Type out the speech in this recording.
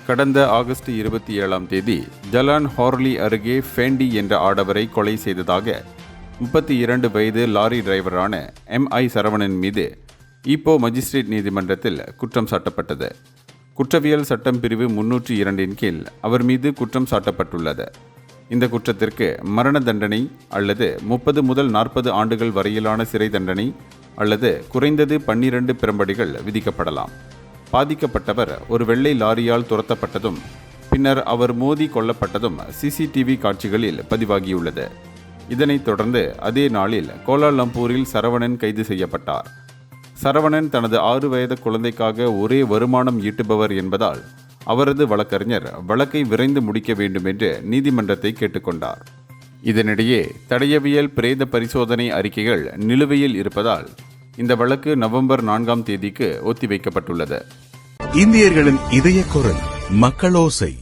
கடந்த ஆகஸ்ட் 27ஆம் தேதி ஜலான் ஹார்லி அருகே ஃபேண்டி என்ற ஆடவரை கொலை செய்ததாக 32 வயது லாரி டிரைவரான M.I. சரவணன் மீது ஈப்போ மஜிஸ்ட்ரேட் நீதிமன்றத்தில் குற்றம் சாட்டப்பட்டது. குற்றவியல் சட்டம் பிரிவு 302 கீழ் அவர் மீது குற்றம் சாட்டப்பட்டுள்ளது. இந்த குற்றத்திற்கு மரண தண்டனை அல்லது 30 முதல் 40 ஆண்டுகள் வரையிலான சிறை தண்டனை அல்லது குறைந்தது 12 பிரம்படிகள் விதிக்கப்படலாம். பாதிக்கப்பட்டவர் ஒரு வெள்ளை லாரியால் துரத்தப்பட்டதும் பின்னர் அவர் மோதி கொல்லப்பட்டதும் CCTV காட்சிகளில் பதிவாகியுள்ளது. இதனைத் தொடர்ந்து அதே நாளில் கோலாலம்பூரில் சரவணன் கைது செய்யப்பட்டார். சரவணன் தனது 6 வயது குழந்தைக்காக ஒரே வருமானம் ஈட்டுபவர் என்பதால் அவரது வழக்கறிஞர் வழக்கை விரைந்து முடிக்க வேண்டும் என்று நீதிமன்றத்தை கேட்டுக்கொண்டார். இதனிடையே தடயவியல் பிரேத பரிசோதனை அறிக்கைகள் நிலுவையில் இருப்பதால் இந்த வழக்கு நவம்பர் 4ஆம் தேதிக்கு ஒத்திவைக்கப்பட்டுள்ளது. இந்தியர்களின் இதய குரல் மக்களோசை.